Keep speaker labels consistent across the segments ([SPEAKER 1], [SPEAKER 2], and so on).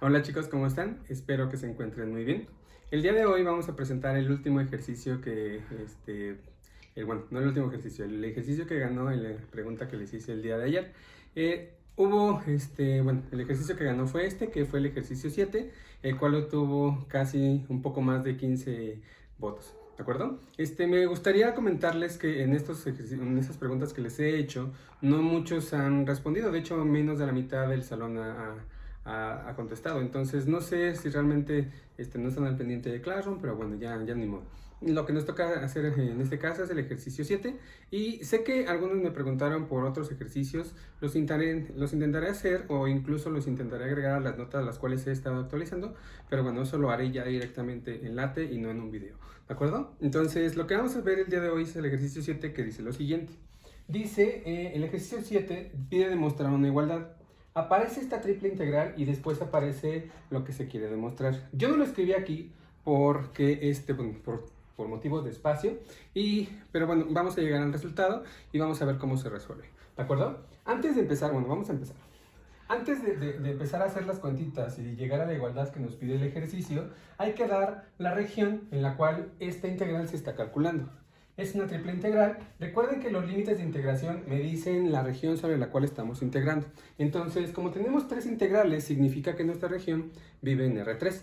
[SPEAKER 1] Hola chicos, ¿cómo están? Espero que se encuentren muy bien. El día de hoy vamos a presentar el último ejercicio bueno, no el último ejercicio, el ejercicio que ganó en la pregunta que les hice el día de ayer. Bueno, el ejercicio que ganó fue que fue el ejercicio 7, el cual obtuvo casi un poco más de 15 votos. ¿De acuerdo? Me gustaría comentarles que en en estas preguntas que les he hecho, no muchos han respondido. De hecho, menos de la mitad del salón ha contestado. Entonces, no sé si realmente no están al pendiente de Classroom, pero bueno, ya ni modo. Lo que nos toca hacer en este caso es el ejercicio 7. Y sé que algunos me preguntaron por otros ejercicios. Los intentaré hacer o incluso los intentaré agregar a las notas las cuales he estado actualizando. Pero bueno, eso lo haré ya directamente en Late y no en un video. ¿De acuerdo? Entonces, lo que vamos a ver el día de hoy es el ejercicio 7, que dice lo siguiente. Dice, el ejercicio 7 pide demostrar una igualdad. Aparece esta triple integral y después aparece lo que se quiere demostrar. Yo no lo escribí aquí porque por motivos de espacio, pero bueno, vamos a llegar al resultado y vamos a ver cómo se resuelve. ¿De acuerdo? Antes de empezar, bueno, vamos a empezar. Antes de empezar a hacer las cuentitas y llegar a la igualdad que nos pide el ejercicio, hay que dar la región en la cual esta integral se está calculando. Es una triple integral. Recuerden que los límites de integración me dicen la región sobre la cual estamos integrando. Entonces, como tenemos tres integrales, significa que nuestra región vive en R3.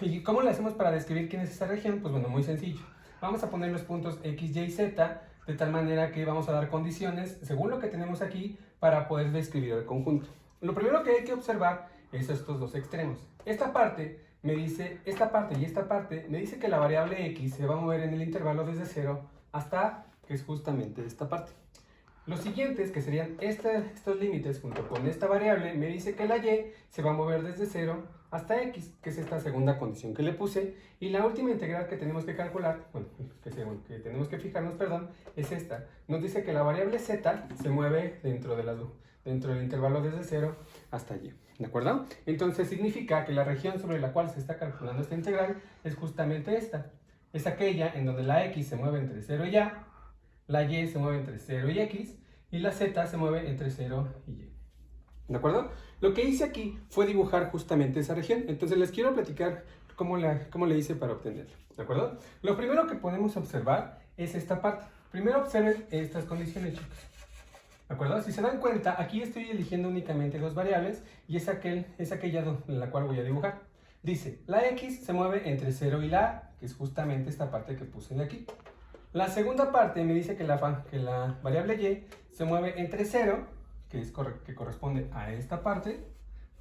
[SPEAKER 1] ¿Y cómo le hacemos para describir quién es esa región? Pues bueno, muy sencillo. Vamos a poner los puntos X, Y, Z, de tal manera que vamos a dar condiciones, según lo que tenemos aquí, para poder describir el conjunto. Lo primero que hay que observar es estos dos extremos. Esta parte y esta parte me dice que la variable X se va a mover en el intervalo desde 0 hasta A, que es justamente esta parte. Los siguientes, que serían estos límites junto con esta variable, me dice que la Y se va a mover desde 0 hasta X, que es esta segunda condición que le puse. Y la última integral que tenemos que calcular, que tenemos que fijarnos, perdón, es esta. Nos dice que la variable Z se mueve dentro del intervalo desde 0 hasta Y. ¿De acuerdo? Entonces significa que la región sobre la cual se está calculando esta integral es justamente esta. Es aquella en donde la X se mueve entre 0 y A, la Y se mueve entre 0 y X, y la Z se mueve entre 0 y Y. ¿De acuerdo? Lo que hice aquí fue dibujar justamente esa región. Entonces les quiero platicar cómo le hice para obtenerlo. ¿De acuerdo? Lo primero que podemos observar es esta parte. Primero observen estas condiciones, chicos. ¿De acuerdo? Si se dan cuenta, aquí estoy eligiendo únicamente dos variables y es aquella en la cual voy a dibujar. Dice, la X se mueve entre 0 y la A, que es justamente esta parte que puse de aquí. La segunda parte me dice que la variable Y se mueve entre 0, que corresponde a esta parte,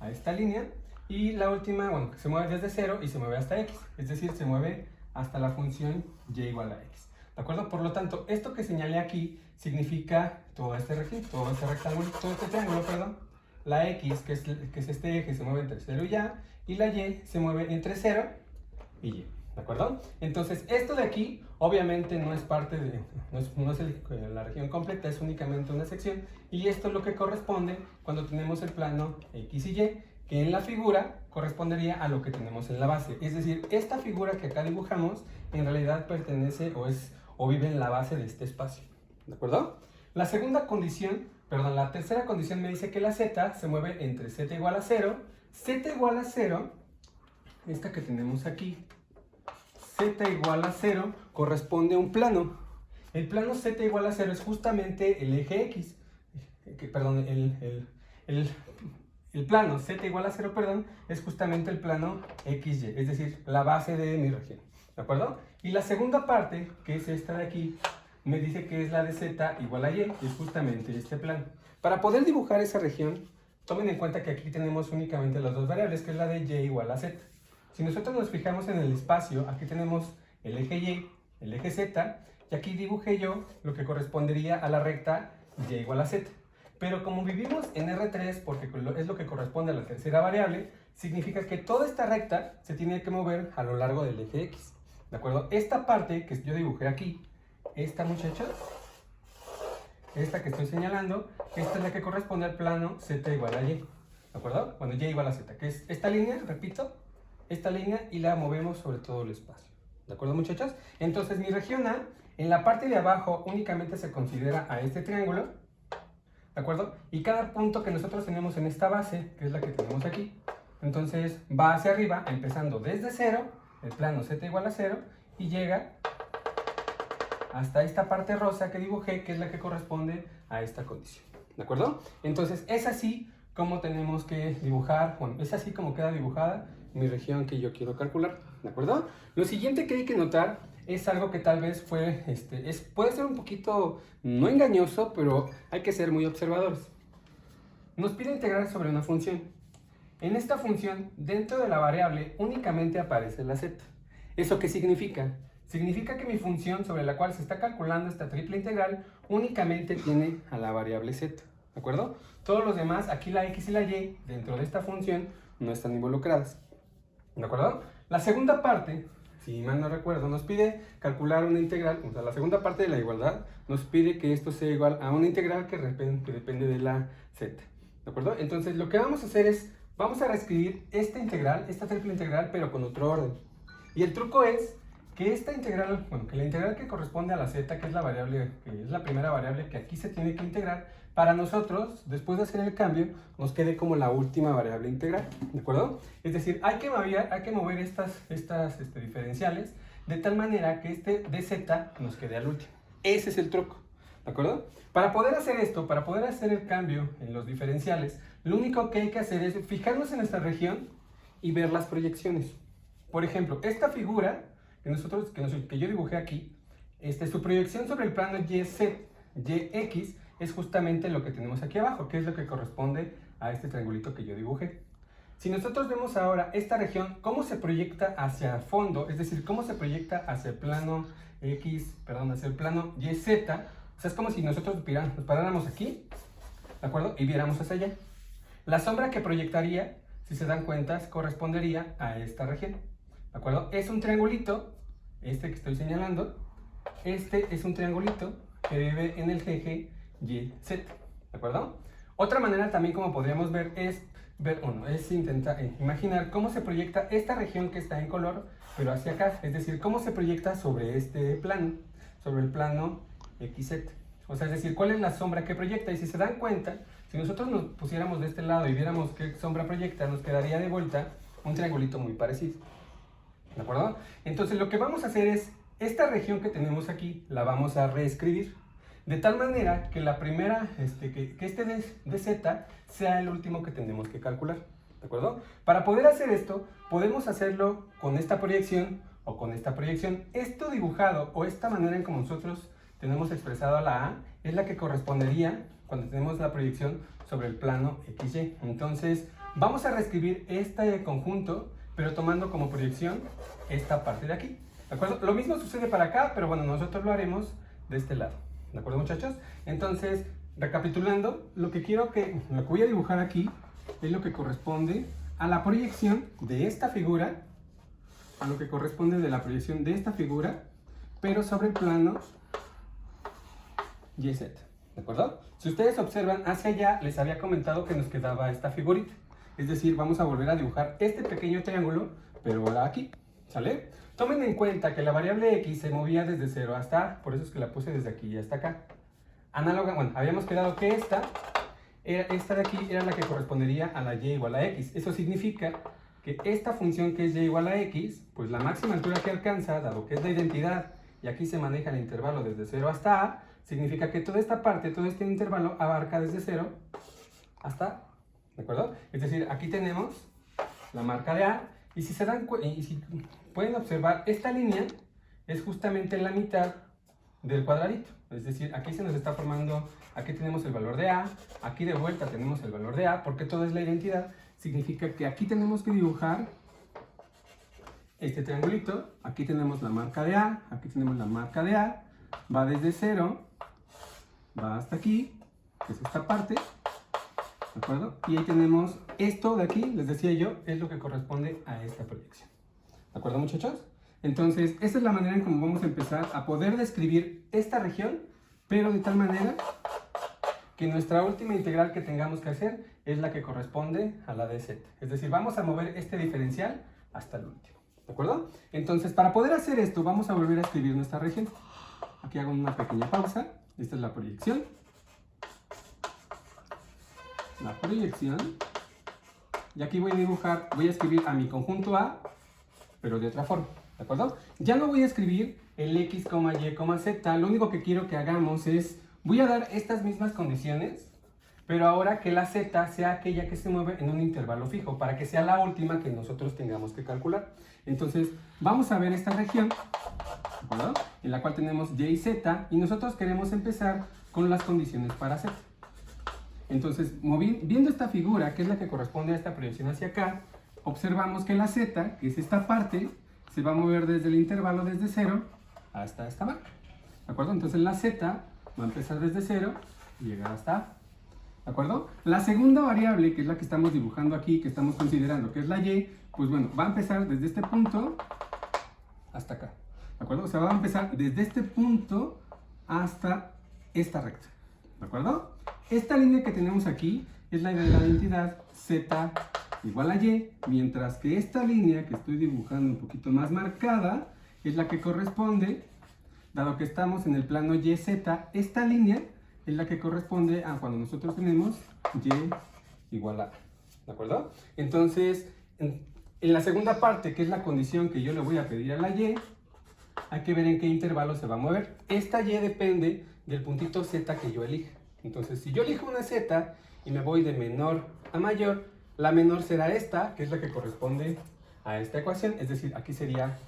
[SPEAKER 1] a esta línea, y la última, bueno, que se mueve desde 0 y se mueve hasta X, es decir, se mueve hasta la función Y igual a X. ¿De acuerdo? Por lo tanto, esto que señalé aquí significa todo este rectángulo, todo este triángulo, perdón. La X, que es este eje, se mueve entre 0 y A, y la Y se mueve entre 0 y Y. ¿De acuerdo? Entonces, esto de aquí, obviamente no es la región completa, es únicamente una sección. Y esto es lo que corresponde cuando tenemos el plano X y Y, que en la figura correspondería a lo que tenemos en la base. Es decir, esta figura que acá dibujamos, en realidad pertenece o vive en la base de este espacio. ¿De acuerdo? La tercera condición me dice que la Z se mueve entre Z igual a 0. Z igual a 0, esta que tenemos aquí, Z igual a 0 corresponde a un plano. El plano Z igual a 0 es justamente el eje X. El plano Z igual a 0, es justamente el plano XY, es decir, la base de mi región. ¿De acuerdo? Y la segunda parte, que es esta de aquí, me dice que es la de Z igual a Y, que es justamente este plano. Para poder dibujar esa región, tomen en cuenta que aquí tenemos únicamente las dos variables, que es la de Y igual a Z. Si nosotros nos fijamos en el espacio, aquí tenemos el eje Y, el eje Z, y aquí dibujé yo lo que correspondería a la recta Y igual a Z. Pero como vivimos en R3, porque es lo que corresponde a la tercera variable, significa que toda esta recta se tiene que mover a lo largo del eje X. ¿De acuerdo? Esta parte que yo dibujé aquí, esta muchacha, esta que estoy señalando, esta es la que corresponde al plano Z igual a Y. ¿De acuerdo? Bueno, Y igual a Z, que es esta línea, repito, esta línea, y la movemos sobre todo el espacio. ¿De acuerdo, muchachos? Entonces, mi región A, en la parte de abajo únicamente se considera a este triángulo, ¿de acuerdo? Y cada punto que nosotros tenemos en esta base, que es la que tenemos aquí, Entonces va hacia arriba, empezando desde 0, el plano z igual a 0, y llega hasta esta parte rosa que dibujé, que es la que corresponde a esta condición. ¿De acuerdo? Entonces es así como tenemos que dibujar, bueno, es así como queda dibujada mi región que yo quiero calcular. ¿De acuerdo? Lo siguiente que hay que notar es algo que tal vez puede ser un poquito, no engañoso, pero hay que ser muy observadores. Nos pide integrar sobre una función. En esta función, dentro de la variable, únicamente aparece la z. ¿Eso qué significa? Significa que mi función sobre la cual se está calculando esta triple integral únicamente tiene a la variable z. ¿De acuerdo? Todos los demás, aquí la x y la y, dentro de esta función, no están involucradas. ¿De acuerdo? La segunda parte, si mal no recuerdo, nos pide calcular una integral, o sea, la segunda parte de la igualdad nos pide que esto sea igual a una integral que depende de la z. ¿De acuerdo? Entonces lo que vamos a hacer es, vamos a reescribir esta integral, esta triple integral, pero con otro orden. Y el truco es que esta integral, bueno, que la integral que corresponde a la z, que es la variable, que es la primera variable que aquí se tiene que integrar, para nosotros, después de hacer el cambio, nos quede como la última variable integral, ¿de acuerdo? Es decir, hay que mover estas diferenciales de tal manera que este dz nos quede al último. Ese es el truco, ¿de acuerdo? Para poder hacer esto, para poder hacer el cambio en los diferenciales, lo único que hay que hacer es fijarnos en nuestra región y ver las proyecciones. Por ejemplo, esta figura que yo dibujé aquí, su proyección sobre el plano YX es justamente lo que tenemos aquí abajo, que es lo que corresponde a este triangulito que yo dibujé. Si nosotros vemos ahora esta región, cómo se proyecta hacia el fondo, es decir, cómo se proyecta hacia el plano hacia el plano YZ, o sea, es como si nosotros nos paráramos aquí, ¿de acuerdo? Y viéramos hacia allá. La sombra que proyectaría, si se dan cuenta, correspondería a esta región, ¿de acuerdo? Es un triangulito, que estoy señalando, es un triangulito que vive en el eje YZ, ¿de acuerdo? Otra manera también como podríamos ver es intentar imaginar cómo se proyecta esta región que está en color, pero hacia acá, es decir, cómo se proyecta sobre este plano, sobre el plano XZ. O sea, es decir, cuál es la sombra que proyecta. Y si se dan cuenta, si nosotros nos pusiéramos de este lado y viéramos qué sombra proyecta, nos quedaría de vuelta un triangulito muy parecido, ¿de acuerdo? Entonces lo que vamos a hacer es, esta región que tenemos aquí, la vamos a reescribir. De tal manera que la primera, que este dz sea el último que tenemos que calcular, ¿de acuerdo? Para poder hacer esto, podemos hacerlo con esta proyección o con esta proyección. Esto dibujado o esta manera en como nosotros tenemos expresado la A es la que correspondería cuando tenemos la proyección sobre el plano XY. Entonces, vamos a reescribir este conjunto, pero tomando como proyección esta parte de aquí, ¿de acuerdo? Lo mismo sucede para acá, pero bueno, nosotros lo haremos de este lado. ¿De acuerdo, muchachos? Entonces, recapitulando, lo que voy a dibujar aquí es lo que corresponde a la proyección de esta figura, pero sobre el plano YZ, ¿de acuerdo? Si ustedes observan hacia allá, les había comentado que nos quedaba esta figurita. Es decir, vamos a volver a dibujar este pequeño triángulo, pero ahora aquí, ¿sale? Tomen en cuenta que la variable x se movía desde 0 hasta A, por eso es que la puse desde aquí hasta acá. Análoga, bueno, habíamos quedado que esta de aquí era la que correspondería a la y igual a x. Eso significa que esta función que es y igual a x, pues la máxima altura que alcanza, dado que es la identidad, y aquí se maneja el intervalo desde 0 hasta A, significa que toda esta parte, todo este intervalo abarca desde 0 hasta A, ¿de acuerdo? Es decir, aquí tenemos la marca de A, y si pueden observar, esta línea es justamente la mitad del cuadradito. Es decir, aquí se nos está formando, aquí tenemos el valor de A, aquí de vuelta tenemos el valor de A, porque todo es la identidad. Significa que aquí tenemos que dibujar este triangulito, aquí tenemos la marca de A, aquí tenemos la marca de A, va desde 0, va hasta aquí, que es esta parte, ¿de acuerdo? Y ahí tenemos esto de aquí, les decía yo, es lo que corresponde a esta proyección. ¿De acuerdo, muchachos? Entonces, esa es la manera en cómo vamos a empezar a poder describir esta región, pero de tal manera que nuestra última integral que tengamos que hacer es la que corresponde a la dz. Es decir, vamos a mover este diferencial hasta el último. ¿De acuerdo? Entonces, para poder hacer esto, vamos a volver a escribir nuestra región. Aquí hago una pequeña pausa. Esta es la proyección. Y aquí voy a dibujar, voy a escribir a mi conjunto A, pero de otra forma, ¿de acuerdo? Ya no voy a escribir el X, Y, Z, lo único que quiero que hagamos es, voy a dar estas mismas condiciones, pero ahora que la Z sea aquella que se mueve en un intervalo fijo, para que sea la última que nosotros tengamos que calcular. Entonces, vamos a ver esta región, ¿de acuerdo? En la cual tenemos Y y Z, y nosotros queremos empezar con las condiciones para Z. Entonces, viendo esta figura, que es la que corresponde a esta proyección hacia acá, observamos que la Z, que es esta parte, se va a mover desde el intervalo desde 0 hasta esta marca, ¿de acuerdo? Entonces la Z va a empezar desde 0 y llegar hasta A, ¿de acuerdo? La segunda variable, que es la que estamos dibujando aquí, que estamos considerando, que es la Y, pues bueno, va a empezar desde este punto hasta acá, ¿de acuerdo? O sea, va a empezar desde este punto hasta esta recta, ¿de acuerdo? Esta línea que tenemos aquí es la de la identidad Z igual a Y, mientras que esta línea que estoy dibujando un poquito más marcada es la que corresponde, dado que estamos en el plano YZ, esta línea es la que corresponde a cuando nosotros tenemos Y igual a, ¿de acuerdo? Entonces, en la segunda parte, que es la condición que yo le voy a pedir a la Y, hay que ver en qué intervalo se va a mover. Esta Y depende del puntito Z que yo elija. Entonces, si yo elijo una Z y me voy de menor a mayor, la menor será esta, que es la que corresponde a esta ecuación, es decir, aquí sería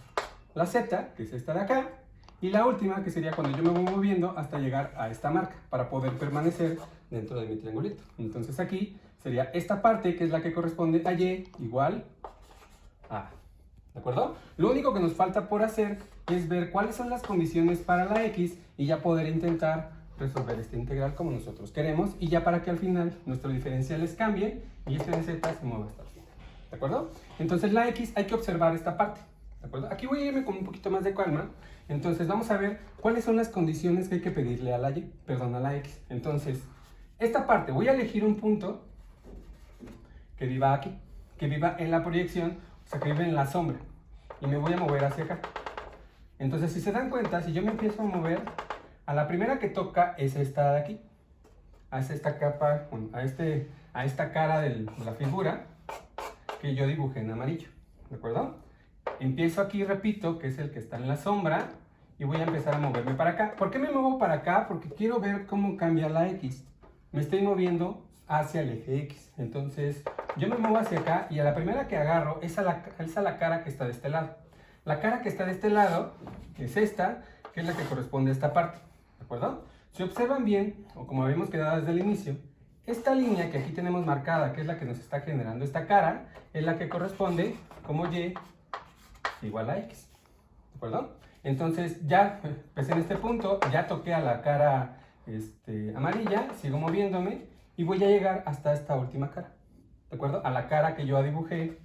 [SPEAKER 1] la Z, que es esta de acá, y la última, que sería cuando yo me voy moviendo hasta llegar a esta marca, para poder permanecer dentro de mi triangulito. Entonces aquí sería esta parte, que es la que corresponde a Y igual a, ¿de acuerdo? Lo único que nos falta por hacer es ver cuáles son las condiciones para la X y ya poder intentar resolver esta integral como nosotros queremos, y ya para que al final nuestros diferenciales cambien y este de Z se mueva hasta el final, ¿de acuerdo? Entonces la X hay que observar esta parte, ¿de acuerdo? Aquí voy a irme con un poquito más de calma. Entonces vamos a ver cuáles son las condiciones que hay que pedirle a la Y, perdón, a la X. Entonces, esta parte, voy a elegir un punto que viva aquí, que viva en la proyección, o sea, que vive en la sombra, y me voy a mover hacia acá. Entonces, si se dan cuenta, si yo me empiezo a mover, a la primera que toca es esta de aquí, a esta capa, a esta cara de la figura que yo dibujé en amarillo, ¿de acuerdo? Empiezo aquí, repito, que es el que está en la sombra, y voy a empezar a moverme para acá. ¿Por qué me muevo para acá? Porque quiero ver cómo cambia la X. Me estoy moviendo hacia el eje X. Entonces, yo me muevo hacia acá, y a la primera que agarro es a la cara que está de este lado. La cara que está de este lado, que es esta, que es la que corresponde a esta parte, ¿de acuerdo? Si observan bien, o como habíamos quedado desde el inicio, esta línea que aquí tenemos marcada, que es la que nos está generando esta cara, es la que corresponde como Y igual a X, ¿de acuerdo? Entonces ya, pues en este punto, ya toqué a la cara amarilla, sigo moviéndome y voy a llegar hasta esta última cara, ¿de acuerdo? A la cara que yo dibujé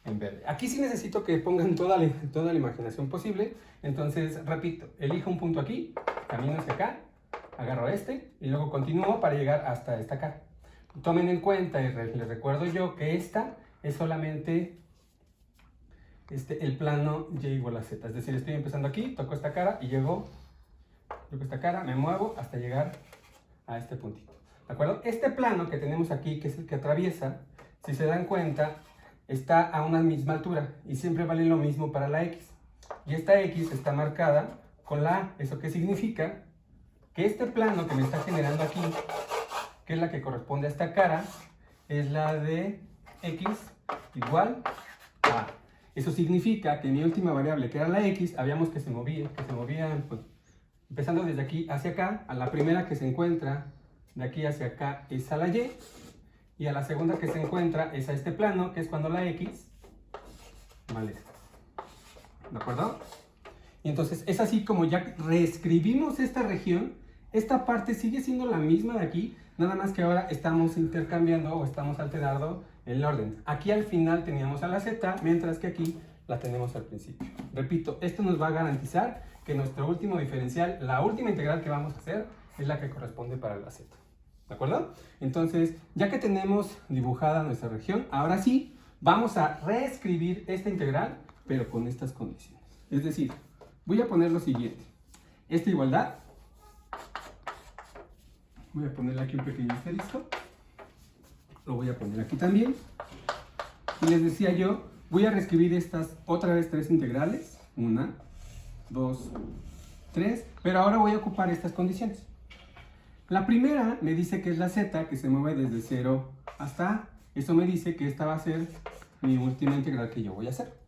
[SPEAKER 1] en verde. Aquí sí necesito que pongan toda la imaginación posible. Entonces, repito, elijo un punto aquí, camino hacia acá, agarro y luego continúo para llegar hasta esta cara. Tomen en cuenta, y les recuerdo yo, que esta es solamente el plano Y igual a Z. Es decir, estoy empezando aquí, toco esta cara y toco esta cara, me muevo hasta llegar a este puntito, ¿de acuerdo? Este plano que tenemos aquí, que es el que atraviesa, si se dan cuenta, está a una misma altura y siempre vale lo mismo para la X. Y esta X está marcada con la A. ¿Eso qué significa? Que este plano que me está generando aquí, que es la que corresponde a esta cara, es la de X igual a. Eso significa que mi última variable, que era la X, habíamos que se movía pues, empezando desde aquí hacia acá. A la primera que se encuentra de aquí hacia acá es a la Y, y a la segunda que se encuentra es a este plano, que es cuando la X vale, ¿de acuerdo? Y entonces es así como ya reescribimos esta región. Esta parte sigue siendo la misma de aquí, nada más que ahora estamos intercambiando o estamos alterando el orden. Aquí al final teníamos a la Z, mientras que aquí la tenemos al principio. Repito, esto nos va a garantizar que nuestro último diferencial, la última integral que vamos a hacer, es la que corresponde para la Z. ¿De acuerdo? Entonces, ya que tenemos dibujada nuestra región, ahora sí, vamos a reescribir esta integral, pero con estas condiciones. Es decir, voy a poner lo siguiente. Esta igualdad, voy a ponerle aquí un pequeño asterisco, lo voy a poner aquí también, Y les decía yo, voy a reescribir estas otra vez 3 integrales. 1, 2, 3. Pero ahora voy a ocupar estas condiciones. La primera me dice que es la z, que se mueve desde 0 hasta a. Eso me dice que esta va a ser mi última integral que yo voy a hacer.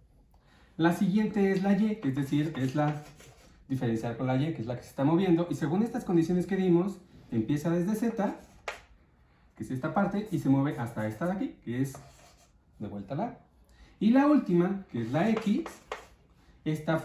[SPEAKER 1] La siguiente es la y, que es decir, es la diferencial con la y, que es la que se está moviendo. Y según estas condiciones que dimos, empieza desde z, que es esta parte, y se mueve hasta esta de aquí, que es de vuelta a la a. Y la última, que es la x, esta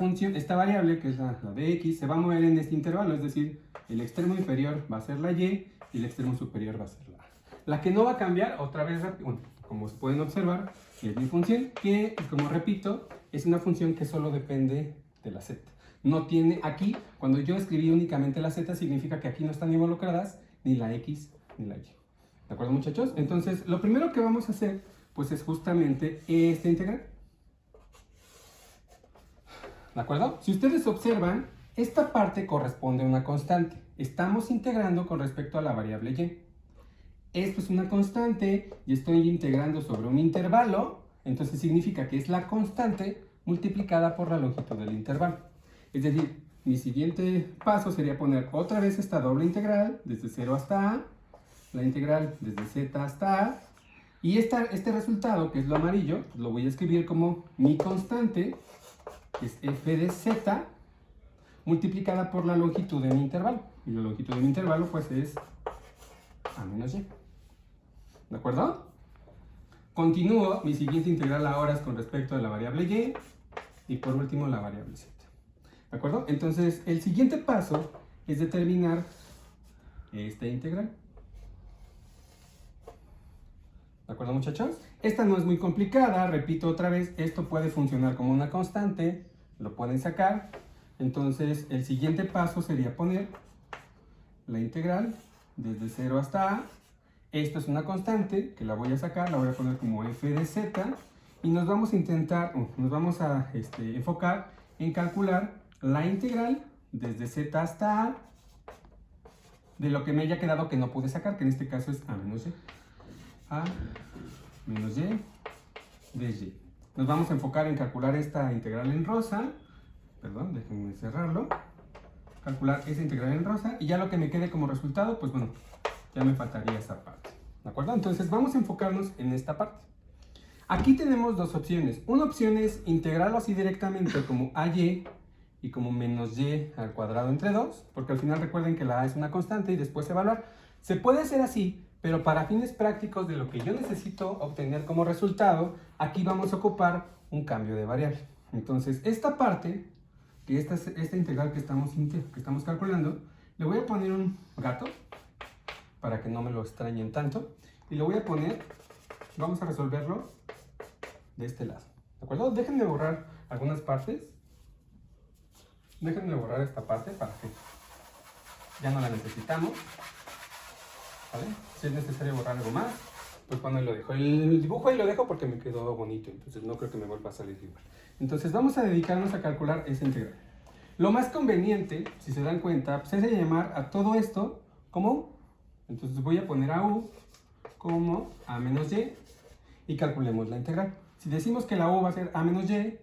[SPEAKER 1] variable, que es la de x, se va a mover en este intervalo, es decir, el extremo inferior va a ser la y el extremo superior va a ser la a. La que no va a cambiar, otra vez, bueno, como pueden observar, es mi función, que, como repito, es una función que solo depende de la z. No tiene aquí, cuando yo escribí únicamente la z, significa que aquí no están involucradas ni la x ni la y. ¿De acuerdo, muchachos? Entonces, lo primero que vamos a hacer, pues es justamente esta integral. ¿De acuerdo? Si ustedes observan, esta parte corresponde a una constante. Estamos integrando con respecto a la variable y. Esto es una constante y estoy integrando sobre un intervalo, entonces significa que es la constante multiplicada por la longitud del intervalo. Es decir, mi siguiente paso sería poner otra vez esta doble integral desde 0 hasta a, la integral desde z hasta a, y este resultado, que es lo amarillo, lo voy a escribir como mi constante, que es f de z, multiplicada por la longitud de mi intervalo. Y la longitud de mi intervalo, pues, es a menos y. ¿De acuerdo? Continúo mi siguiente integral ahora es con respecto a la variable y y por último la variable z. ¿De acuerdo? Entonces, el siguiente paso es determinar esta integral. ¿De acuerdo, muchachos? Esta no es muy complicada, repito otra vez, esto puede funcionar como una constante, lo pueden sacar. Entonces, el siguiente paso sería poner la integral desde 0 hasta a. Esto es una constante que la voy a sacar, la voy a poner como f de z y nos vamos a enfocar en calcular la integral desde z hasta a de lo que me haya quedado que no pude sacar, que en este caso es a menos y. A menos y de y. Nos vamos a enfocar en calcular esta integral en rosa. Perdón, déjenme cerrarlo. Calcular esa integral en rosa y ya lo que me quede como resultado, pues bueno, ya me faltaría esta parte. ¿De acuerdo? Entonces vamos a enfocarnos en esta parte. Aquí tenemos dos opciones. Una opción es integrarlo así directamente como ay y como menos y al cuadrado entre 2, porque al final recuerden que la a es una constante y después evaluar. Se puede hacer así, pero para fines prácticos de lo que yo necesito obtener como resultado, aquí vamos a ocupar un cambio de variable. Entonces esta parte, que esta integral que estamos calculando, le voy a poner un gato para que no me lo extrañen tanto y lo voy a poner, vamos a resolverlo de este lado, ¿de acuerdo? Déjenme borrar algunas partes, déjenme borrar esta parte para que ya no la necesitamos, ¿vale? Si es necesario borrar algo más, pues bueno, ahí lo dejo. El dibujo ahí lo dejo porque me quedó bonito, entonces no creo que me vuelva a salir igual. Entonces vamos a dedicarnos a calcular esa integral. Lo más conveniente, si se dan cuenta, pues es llamar a todo esto como u. Entonces voy a poner a u como a menos y calculemos la integral. Si decimos que la u va a ser a menos y, que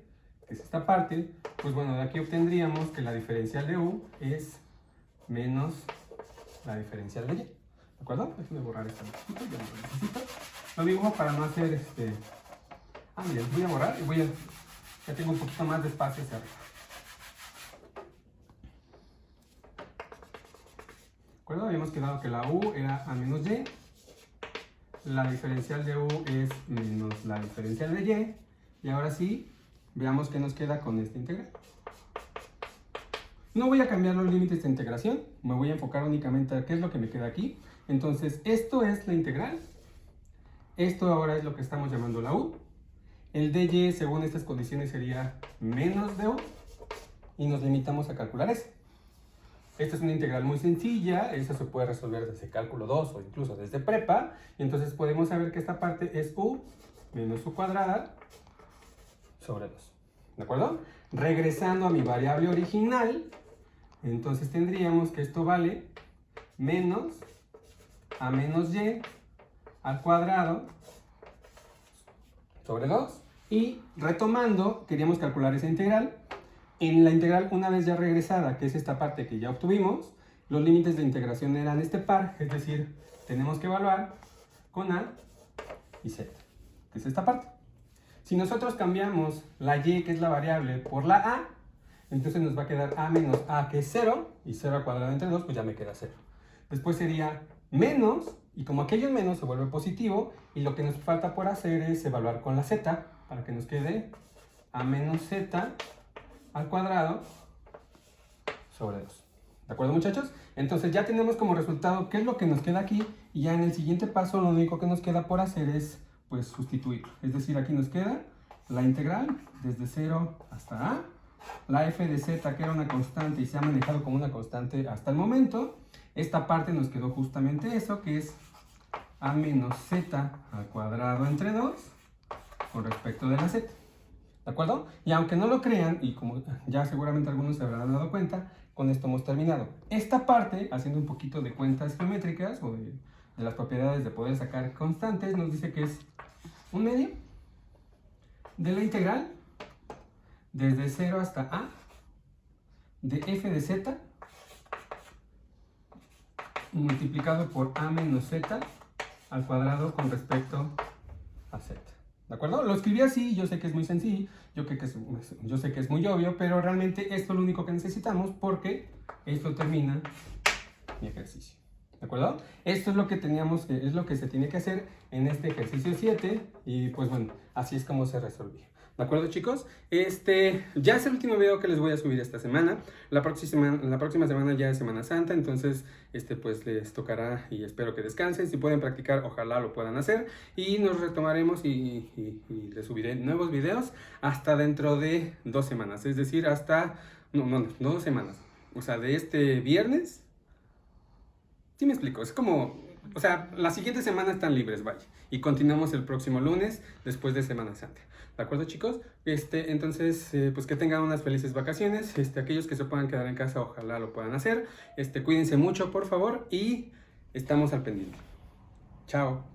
[SPEAKER 1] es esta parte, pues bueno, de aquí obtendríamos que la diferencial de u es menos la diferencial de y. ¿De acuerdo? Déjenme borrar esta ya no lo necesito. Lo dibujo para no hacer miren, voy a borrar y ya tengo un poquito más de espacio hacia arriba. ¿De acuerdo? Habíamos quedado que la u era a menos y, la diferencial de u es menos la diferencial de y, y ahora sí, veamos qué nos queda con esta integral. No voy a cambiar los límites de integración, me voy a enfocar únicamente a qué es lo que me queda aquí. Entonces, esto es la integral, esto ahora es lo que estamos llamando la u, el dy según estas condiciones sería menos de u, y nos limitamos a calcular eso. Esta es una integral muy sencilla, esta se puede resolver desde cálculo 2 o incluso desde prepa, y entonces podemos saber que esta parte es u menos u cuadrada sobre 2. ¿De acuerdo? Regresando a mi variable original, entonces tendríamos que esto vale menos a menos y al cuadrado sobre 2. Y retomando, queríamos calcular esa integral. En la integral, una vez ya regresada, que es esta parte que ya obtuvimos, los límites de integración eran este par, es decir, tenemos que evaluar con A y Z, que es esta parte. Si nosotros cambiamos la y, que es la variable, por la a, entonces nos va a quedar a menos a, que es 0, y 0 al cuadrado entre 2, pues ya me queda 0. Después sería menos, y como aquello es menos, se vuelve positivo, y lo que nos falta por hacer es evaluar con la z, para que nos quede a menos z al cuadrado sobre 2. ¿De acuerdo, muchachos? Entonces ya tenemos como resultado qué es lo que nos queda aquí, y ya en el siguiente paso lo único que nos queda por hacer es pues sustituir. Es decir, aquí nos queda la integral desde 0 hasta a, la f de z, que era una constante y se ha manejado como una constante hasta el momento. Esta parte nos quedó justamente eso, que es a menos z al cuadrado entre 2 con respecto de la z. ¿De acuerdo? Y aunque no lo crean, y como ya seguramente algunos se habrán dado cuenta, con esto hemos terminado. Esta parte, haciendo un poquito de cuentas geométricas o de las propiedades de poder sacar constantes, nos dice que es un medio de la integral desde 0 hasta a de f de z multiplicado por a menos z al cuadrado con respecto a z. ¿De acuerdo? Lo escribí así, yo sé que es muy sencillo, yo sé que es muy obvio, pero realmente esto es lo único que necesitamos porque esto termina mi ejercicio. ¿De acuerdo? Esto es lo que teníamos, es lo que se tiene que hacer en este ejercicio 7 y pues bueno, así es como se resolvió. ¿De acuerdo, chicos? Ya es el último video que les voy a subir esta semana. La próxima semana ya es Semana Santa, entonces pues les tocará y espero que descansen. Si pueden practicar, ojalá lo puedan hacer. Y nos retomaremos y les subiré nuevos videos hasta dentro de 2 semanas. Es decir, hasta... No 2 semanas. O sea, de este viernes... Sí me explico, es como... O sea, la siguiente semana están libres, vaya. Y continuamos el próximo lunes, después de Semana Santa. ¿De acuerdo, chicos? Entonces, pues que tengan unas felices vacaciones. Aquellos que se puedan quedar en casa, ojalá lo puedan hacer. Cuídense mucho, por favor, y estamos al pendiente. Chao.